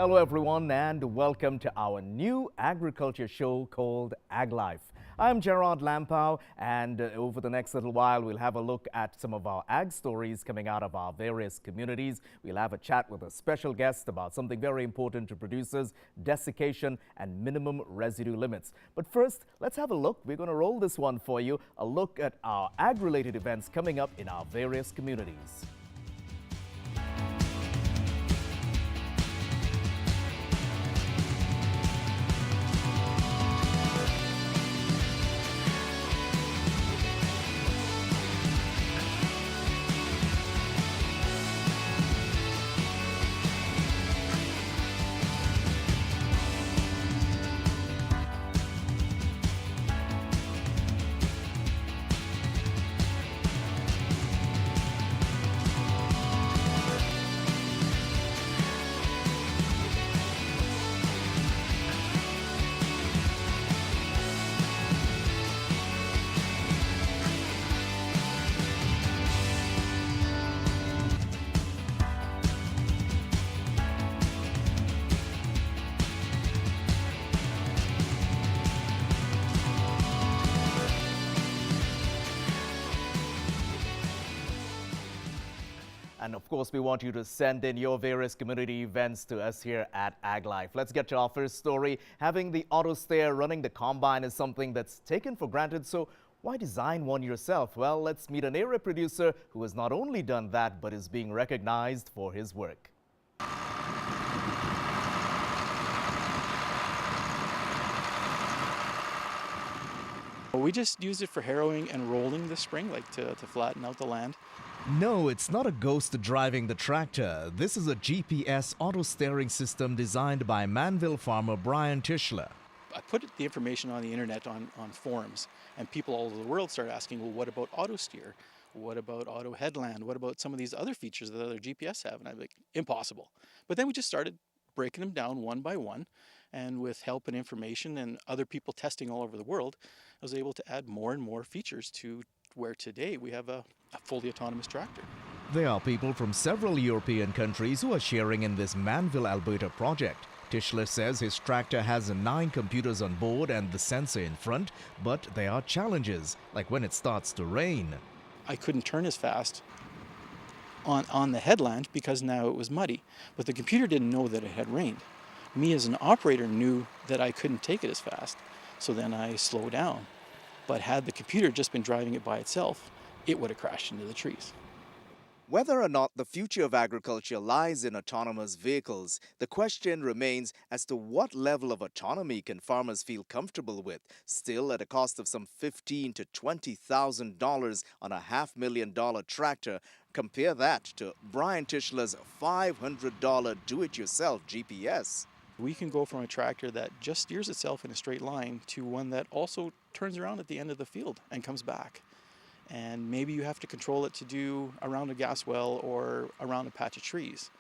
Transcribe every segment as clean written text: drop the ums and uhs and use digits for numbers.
Hello everyone and welcome to our new agriculture show called Ag Life. I'm Gerard Lampow and over the next little while we'll have a look at some of our ag stories coming out of our various communities. We'll have a chat with a special guest about something very important to producers, desiccation and minimum residue limits. But first, let's have a look. We're going to roll this one for you, a look at our ag-related events coming up in our various communities. And of course, we want you to send in your various community events to us here at Ag Life. Let's get to our first story. Having the auto stair running the combine is something that's taken for granted, so why design one yourself? Well, let's meet an area producer who has not only done that, but is being recognized for his work. We just use it for harrowing and rolling the spring, like to flatten out the land. No, it's not a ghost driving the tractor. This is a GPS auto steering system designed by Manville farmer Brian Tischler. I put the information on the internet on forums, and people all over the world start asking, well, what about auto steer? What about auto headland? What about some of these other features that other GPS have? And I'm like, impossible. But then we just started breaking them down one by one, and with help and information and other people testing all over the world, I was able to add more and more features to where today we have a fully autonomous tractor. There are people from several European countries who are sharing in this Manville, Alberta project. Tischler says his tractor has 9 computers on board and the sensor in front, but there are challenges, like when it starts to rain. I couldn't turn as fast on the headland because now it was muddy, but the computer didn't know that it had rained. Me as an operator knew that I couldn't take it as fast, so then I slowed down. But had the computer just been driving it by itself, it would have crashed into the trees. Whether or not the future of agriculture lies in autonomous vehicles, the question remains as to what level of autonomy can farmers feel comfortable with, still at a cost of some $15,000 to $20,000 on a $500,000 tractor. Compare that to Brian Tischler's $500 do-it-yourself GPS. We can go from a tractor that just steers itself in a straight line to one that also turns around at the end of the field and comes back. And maybe you have to control it to do around a gas well or around a patch of trees.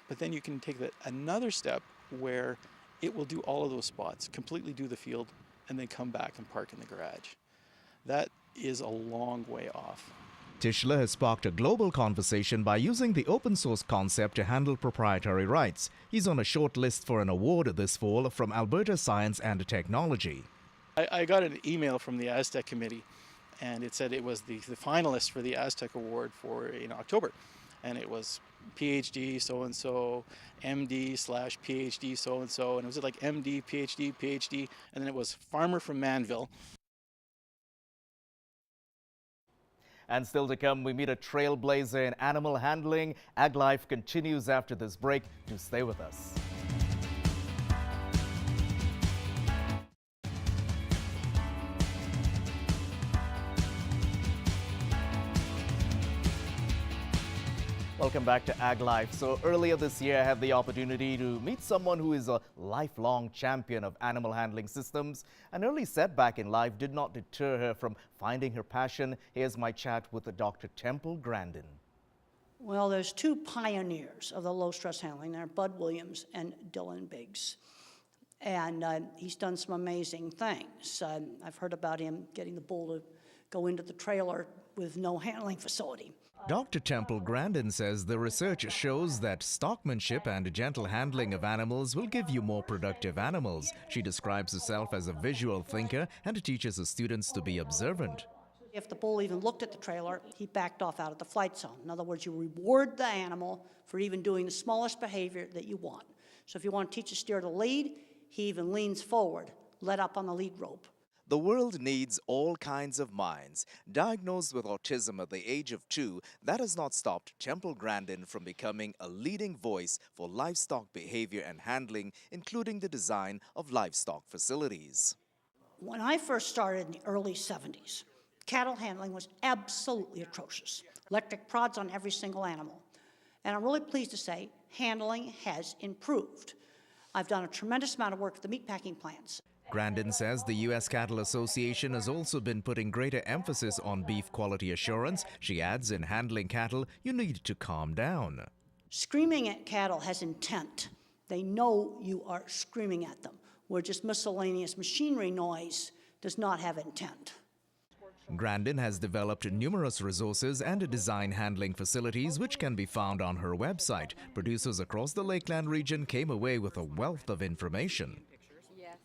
But then you can take that another step where it will do all of those spots, completely do the field, and then come back and park in the garage. That is a long way off. Tischler has sparked a global conversation by using the open source concept to handle proprietary rights. He's on a short list for an award this fall from Alberta Science and Technology. I got an email from the Aztec committee, and it said it was the finalist for the Aztec Award in October. And it was PhD so-and-so, MD/PhD so-and-so, and it was like MD, PhD, PhD, and then it was farmer from Manville. And still to come, we meet a trailblazer in animal handling. Ag Life continues after this break. Do stay with us. Welcome back to Ag Life. So earlier this year, I had the opportunity to meet someone who is a lifelong champion of animal handling systems. An early setback in life did not deter her from finding her passion. Here's my chat with Dr. Temple Grandin. Well, there's 2 pioneers of the low-stress handling. They're Bud Williams and Dylan Biggs. And he's done some amazing things. I've heard about him getting the bull to go into the trailer with no handling facility. Dr. Temple Grandin says the research shows that stockmanship and gentle handling of animals will give you more productive animals. She describes herself as a visual thinker and teaches her students to be observant. If the bull even looked at the trailer, he backed off out of the flight zone. In other words, you reward the animal for even doing the smallest behavior that you want. So if you want to teach a steer to lead, he even leans forward, let up on the lead rope. The world needs all kinds of minds. Diagnosed with autism at the age of 2, that has not stopped Temple Grandin from becoming a leading voice for livestock behavior and handling, including the design of livestock facilities. When I first started in the early 70s, cattle handling was absolutely atrocious. Electric prods on every single animal. And I'm really pleased to say handling has improved. I've done a tremendous amount of work at the meatpacking plants. Grandin says the U.S. Cattle Association has also been putting greater emphasis on beef quality assurance. She adds, in handling cattle, you need to calm down. Screaming at cattle has intent. They know you are screaming at them, where just miscellaneous machinery noise does not have intent. Grandin has developed numerous resources and design handling facilities which can be found on her website. Producers across the Lakeland region came away with a wealth of information.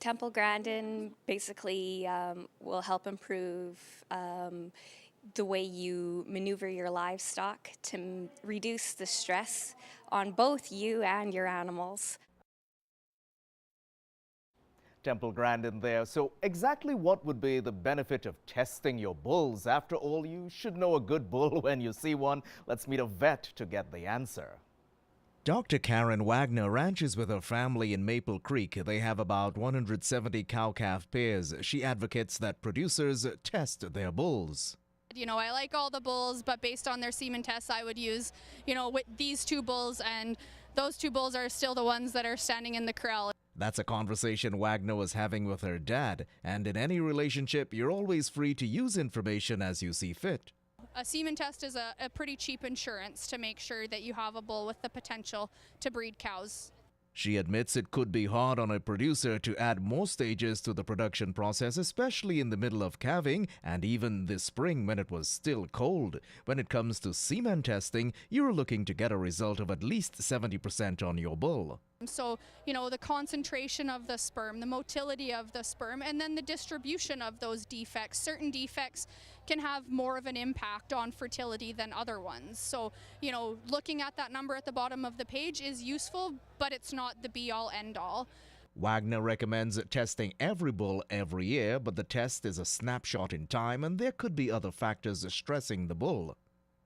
Temple Grandin basically will help improve the way you maneuver your livestock to reduce the stress on both you and your animals. Temple Grandin there. So exactly what would be the benefit of testing your bulls? After all, you should know a good bull when you see one. Let's meet a vet to get the answer. Dr. Karen Wagner ranches with her family in Maple Creek. They have about 170 cow-calf pairs. She advocates that producers test their bulls. You know, I like all the bulls, but based on their semen tests, I would use, you know, with these 2 bulls, and those 2 bulls are still the ones that are standing in the corral. That's a conversation Wagner was having with her dad. And in any relationship, you're always free to use information as you see fit. A semen test is a pretty cheap insurance to make sure that you have a bull with the potential to breed cows. She admits it could be hard on a producer to add more stages to the production process, especially in the middle of calving and even this spring when it was still cold. When it comes to semen testing, you're looking to get a result of at least 70% on your bull. So, you know, the concentration of the sperm, the motility of the sperm, and then the distribution of those defects. Certain defects can have more of an impact on fertility than other ones. So, you know, looking at that number at the bottom of the page is useful, but it's not the be-all, end-all. Wagner recommends testing every bull every year, but the test is a snapshot in time and there could be other factors stressing the bull.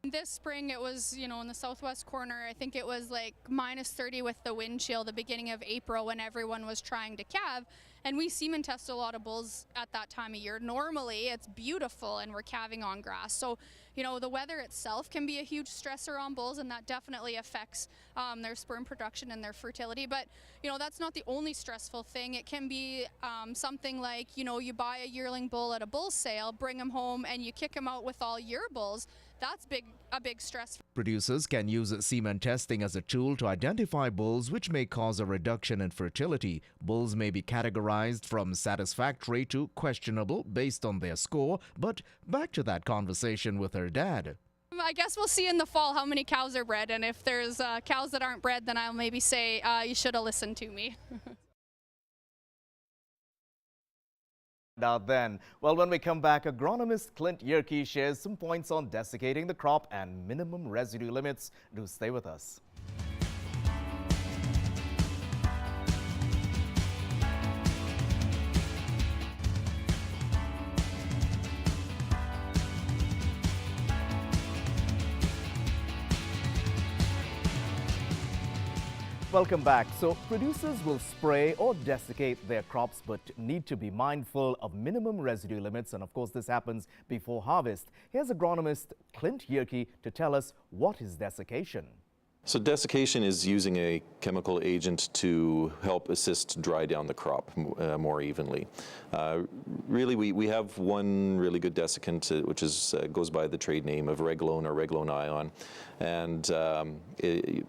This spring it was, you know, in the southwest corner, I think it was like -30 with the wind chill the beginning of April when everyone was trying to calve, and we semen test a lot of bulls at that time of year. Normally it's beautiful and we're calving on grass, so you know the weather itself can be a huge stressor on bulls, and that definitely affects their sperm production and their fertility. But you know that's not the only stressful thing. It can be something like, you know, you buy a yearling bull at a bull sale, bring him home and you kick him out with all your bulls. That's a big stress. Producers can use semen testing as a tool to identify bulls which may cause a reduction in fertility. Bulls may be categorized from satisfactory to questionable based on their score. But back to that conversation with her dad. I guess we'll see in the fall how many cows are bred, and if there's cows that aren't bred, then I'll maybe say you should have listened to me. Now then, well, when we come back, agronomist Clint Jurke shares some points on desiccating the crop and minimum residue limits. Do stay with us. Welcome back. So producers will spray or desiccate their crops but need to be mindful of minimum residue limits, and of course this happens before harvest. Here's agronomist Clint Jurke to tell us what is desiccation. So desiccation is using a chemical agent to help assist dry down the crop more evenly. Really, we have one really good desiccant, which is goes by the trade name of Reglone or Reglone Ion, and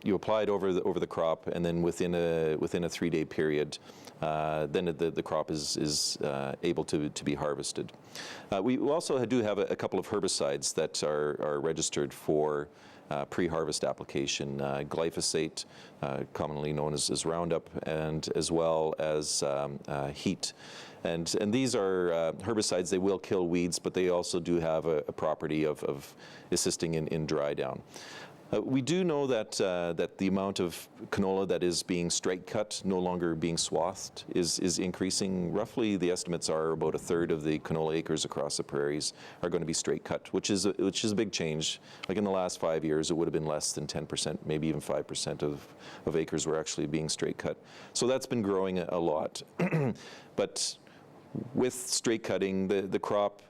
you apply it over the crop, and then within a 3-day period, then the crop is able to be harvested. We also do have a couple of herbicides that are registered for pre-harvest application, glyphosate, commonly known as Roundup, and as well as heat. And these are herbicides. They will kill weeds, but they also do have a property of assisting in dry down. We do know that the amount of canola that is being straight cut, no longer being swathed, is increasing. Roughly, the estimates are about a third of the canola acres across the prairies are going to be straight cut, which is a big change. Like in the last 5 years, it would have been less than 10%, maybe even 5% of acres were actually being straight cut. So that's been growing a lot. But with straight cutting, the crop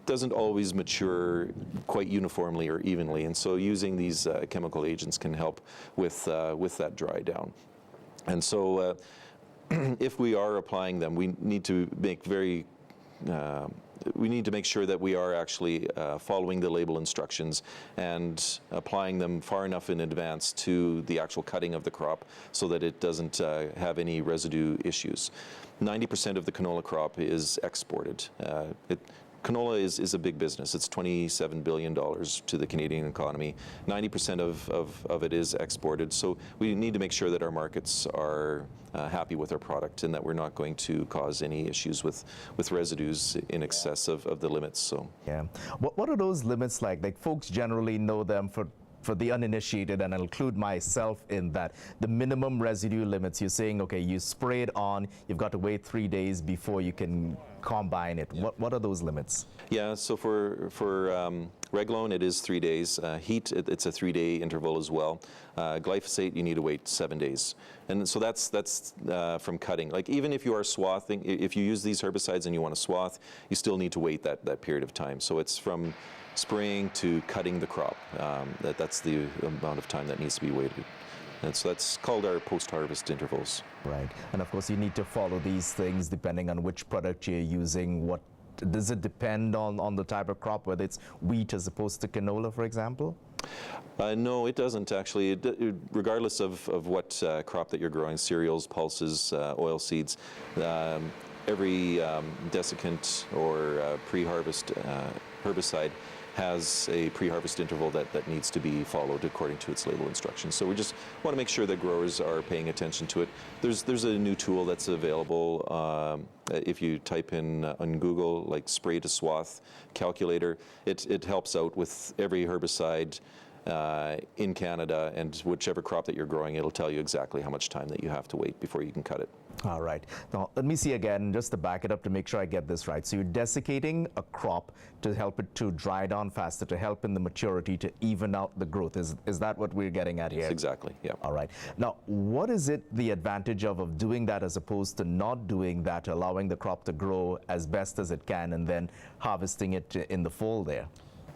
doesn't always mature quite uniformly or evenly, and so using these chemical agents can help with that dry down. And so if we are applying them, we need to make sure that we are actually following the label instructions and applying them far enough in advance to the actual cutting of the crop so that it doesn't have any residue issues. 90% of the canola crop is exported. Canola is a big business. It's $27 billion to the Canadian economy. 90% of it is exported. So we need to make sure that our markets are happy with our product and that we're not going to cause any issues with residues in excess of the limits. So yeah, what are those limits like? Like folks generally know them for the uninitiated, and I'll include myself in that. The minimum residue limits, you're saying, okay, you spray it on, you've got to wait 3 days before you can combine it. What are those limits? Yeah, so for Reglone, it is 3 days. Heat, it's a 3-day interval as well. Glyphosate, you need to wait 7 days. And so that's from cutting. Like even if you are swathing, if you use these herbicides and you want to swath, you still need to wait that period of time. So it's from spraying to cutting the crop. That's the amount of time that needs to be waited. And so that's called our post-harvest intervals. Right. And of course, you need to follow these things depending on which product you're using. What does it depend on the type of crop, whether it's wheat as opposed to canola, for example? No, it doesn't actually. Regardless of what crop that you're growing, cereals, pulses, oil seeds, every desiccant or pre-harvest herbicide has a pre-harvest interval that needs to be followed according to its label instructions. So we just want to make sure that growers are paying attention to it. There's a new tool that's available. If you type in on Google, like spray to swath calculator, it helps out with every herbicide in Canada, and whichever crop that you're growing, it'll tell you exactly how much time that you have to wait before you can cut it. All right. Now, let me see again, just to back it up to make sure I get this right. So you're desiccating a crop to help it to dry down faster, to help in the maturity, to even out the growth. Is that what we're getting at here? Exactly, yeah. All right. Now, what is it the advantage of doing that as opposed to not doing that, allowing the crop to grow as best as it can and then harvesting it in the fall there?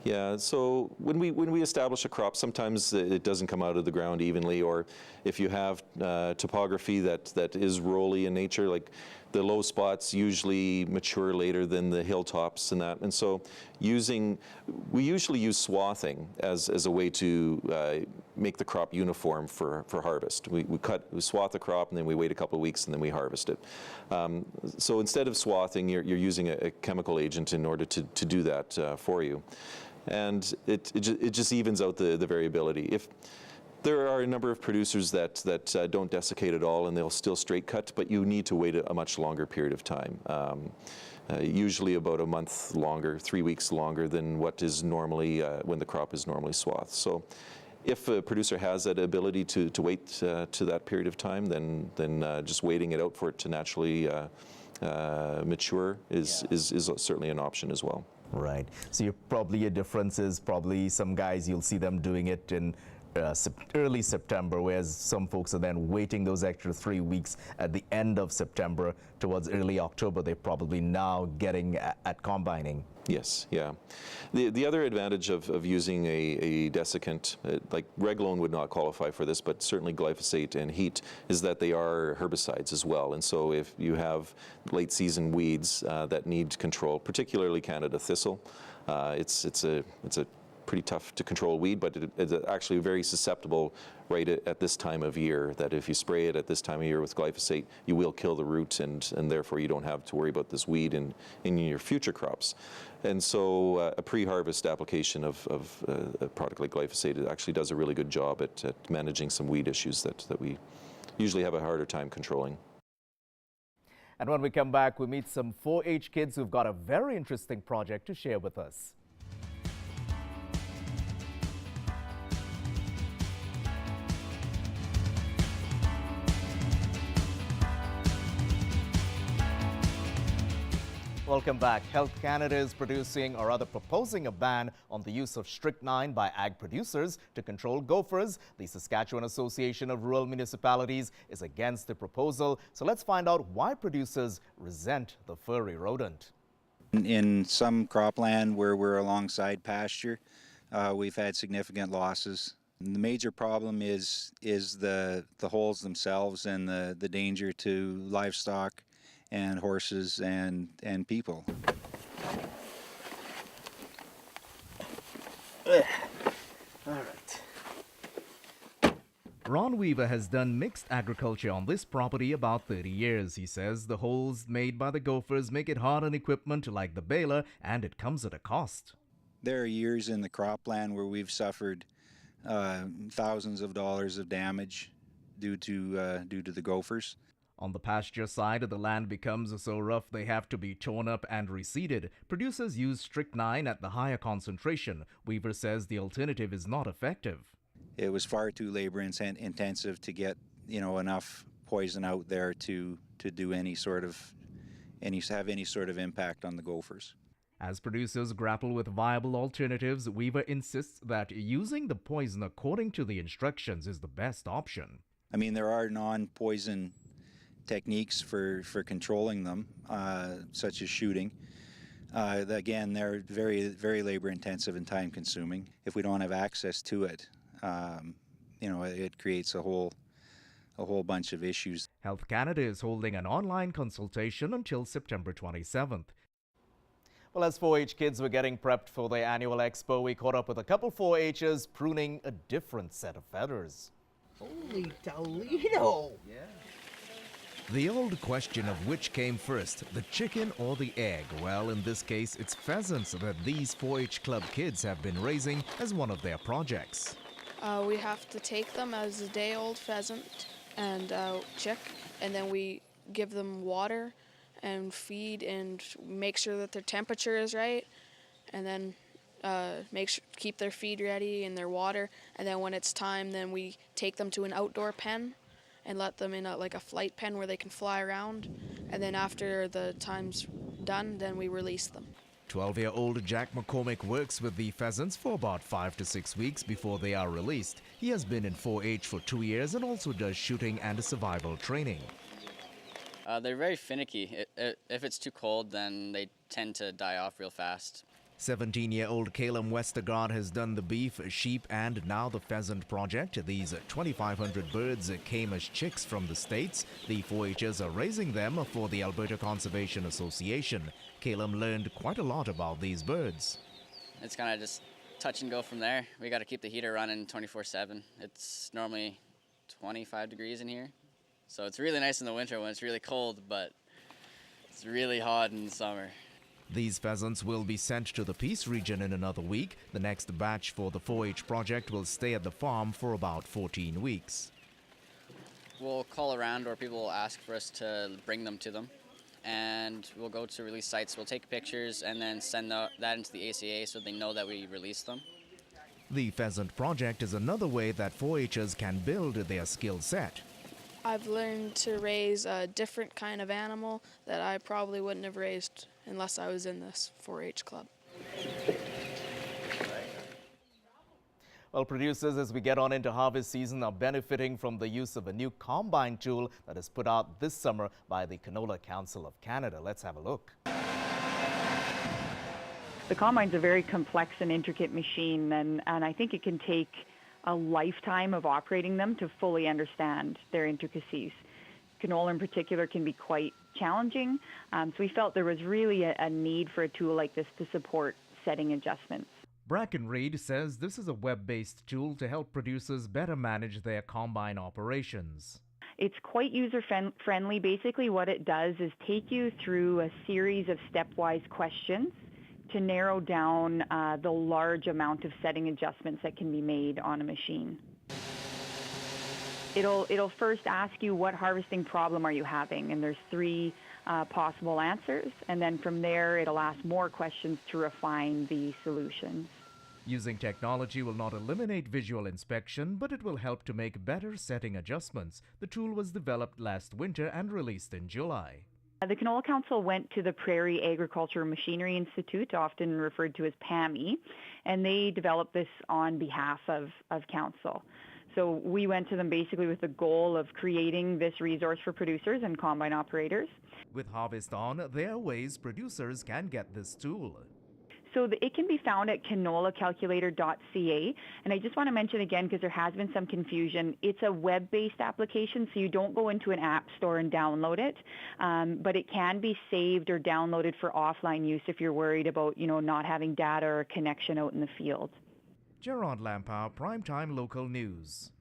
Yeah, so when we establish a crop, sometimes it doesn't come out of the ground evenly, or if you have topography that is rolly in nature, like the low spots usually mature later than the hilltops and that. And so we usually use swathing as a way to make the crop uniform for harvest. We swath the crop and then we wait a couple of weeks and then we harvest it. So instead of swathing, you're using a chemical agent in order to do that for you. And it just evens out the variability. If there are a number of producers that don't desiccate at all and they'll still straight cut, but you need to wait a much longer period of time. Usually about a month longer, 3 weeks longer than what is normally when the crop is normally swathed. So if a producer has that ability to wait to that period of time, then just waiting it out for it to naturally mature is certainly an option as well. Right. So your difference is probably some guys, you'll see them doing it in early September, whereas some folks are then waiting those extra 3 weeks at the end of September towards early October. They're probably now getting at combining. Yes, yeah. The other advantage of using a desiccant, like Reglone would not qualify for this, but certainly glyphosate and heat, is that they are herbicides as well. And so if you have late season weeds that need control, particularly Canada thistle, it's a pretty tough to control weed, but it's actually very susceptible right at this time of year, that if you spray it at this time of year with glyphosate, you will kill the root, and therefore you don't have to worry about this weed in your future crops. And so a pre-harvest application of a product like glyphosate, it actually does a really good job at managing some weed issues that we usually have a harder time controlling. And when we come back, we meet some 4-H kids who've got a very interesting project to share with us. Welcome back. Health Canada is producing, or rather proposing, a ban on the use of strychnine by ag producers to control gophers. The Saskatchewan Association of Rural Municipalities is against the proposal. So let's find out why producers resent the furry rodent. In some cropland where we're alongside pasture, we've had significant losses. And the major problem is the holes themselves and the danger to livestock and horses and people. All right. Ron Weaver has done mixed agriculture on this property about 30 years. He says the holes made by the gophers make it hard on equipment like the baler, and it comes at a cost. There are years in the cropland where we've suffered thousands of dollars of damage due to the gophers. On the pasture side, the land becomes so rough they have to be torn up and reseeded. Producers use strychnine at the higher concentration. Weaver says the alternative is not effective. It was far too labor intensive to get enough poison out there to do have any sort of impact on the gophers. As producers grapple with viable alternatives, Weaver insists that using the poison according to the instructions is the best option. I mean, there are non-poison techniques for controlling them, such as shooting. Again, they're very, very labor intensive and time consuming. If we don't have access to it, it creates a whole bunch of issues. Health Canada is holding an online consultation until September 27th. Well, as 4-H kids were getting prepped for their annual expo, we caught up with a couple 4-Hers pruning a different set of feathers. Holy Toledo! Yeah. The old question of which came first, the chicken or the egg? Well, in this case, it's pheasants that these 4-H club kids have been raising as one of their projects. We have to take them as a day-old pheasant and chick, and then we give them water and feed and make sure that their temperature is right, and then keep their feed ready and their water, and then when it's time, then we take them to an outdoor pen and let them in like a flight pen where they can fly around, and then after the time's done, then we release them. 12-year-old Jack McCormick works with the pheasants for about 5 to 6 weeks before they are released. He has been in 4-H for 2 years and also does shooting and survival training. They're very finicky. If it's too cold, then they tend to die off real fast. 17-year-old Calum Westergaard has done the beef, sheep, and now the pheasant project. These 2,500 birds came as chicks from the States. The 4-Hers are raising them for the Alberta Conservation Association. Calum learned quite a lot about these birds. It's kind of just touch and go from there. We got to keep the heater running 24/7. It's normally 25 degrees in here. So it's really nice in the winter when it's really cold, but it's really hot in the summer. These pheasants will be sent to the Peace region in another week. The next batch for the 4-H project will stay at the farm for about 14 weeks. We'll call around, or people will ask for us to bring them to them. And we'll go to release sites, we'll take pictures and then send that into the ACA so they know that we released them. The pheasant project is another way that 4-Hers can build their skill set. I've learned to raise a different kind of animal that I probably wouldn't have raised unless I was in this 4-H club. Well, producers, as we get on into harvest season, are benefiting from the use of a new combine tool that is put out this summer by the Canola Council of Canada. Let's have a look. The combine's a very complex and intricate machine, and I think it can take a lifetime of operating them to fully understand their intricacies. Canola in particular can be quite challenging, so we felt there was really a need for a tool like this to support setting adjustments. Brackenreed says this is a web-based tool to help producers better manage their combine operations. It's quite user-friendly. Basically, what it does is take you through a series of stepwise questions to narrow down the large amount of setting adjustments that can be made on a machine. It'll first ask you what harvesting problem are you having, and there's 3 possible answers, and then from there it'll ask more questions to refine the solutions. Using technology will not eliminate visual inspection, but it will help to make better setting adjustments. The tool was developed last winter and released in July. The Canola Council went to the Prairie Agriculture Machinery Institute, often referred to as PAMI, and they developed this on behalf of Council. So we went to them basically with the goal of creating this resource for producers and combine operators. With Harvest On, there are ways producers can get this tool. So it can be found at canolacalculator.ca. And I just want to mention again, because there has been some confusion, it's a web-based application, so you don't go into an app store and download it. But it can be saved or downloaded for offline use if you're worried about, not having data or connection out in the field. Gerard Lampow, Primetime Local News.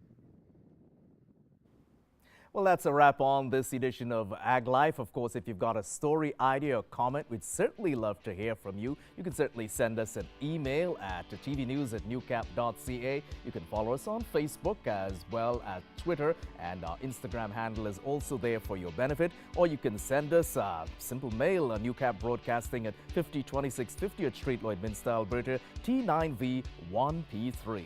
Well, that's a wrap on this edition of Ag Life. Of course, if you've got a story, idea, or comment, we'd certainly love to hear from you. You can certainly send us an email at tvnews@newcap.ca. You can follow us on Facebook as well as Twitter, and our Instagram handle is also there for your benefit. Or you can send us a simple mail, Newcap Broadcasting at 5026 50th Street, Lloydminster, Alberta, T9V 1P3.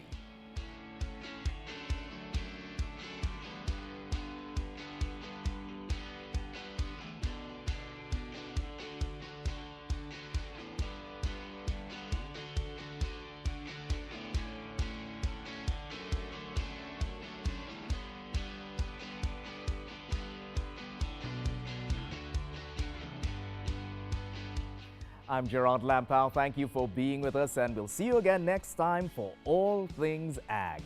I'm Gerard Lampow. Thank you for being with us, and we'll see you again next time for All Things Ag.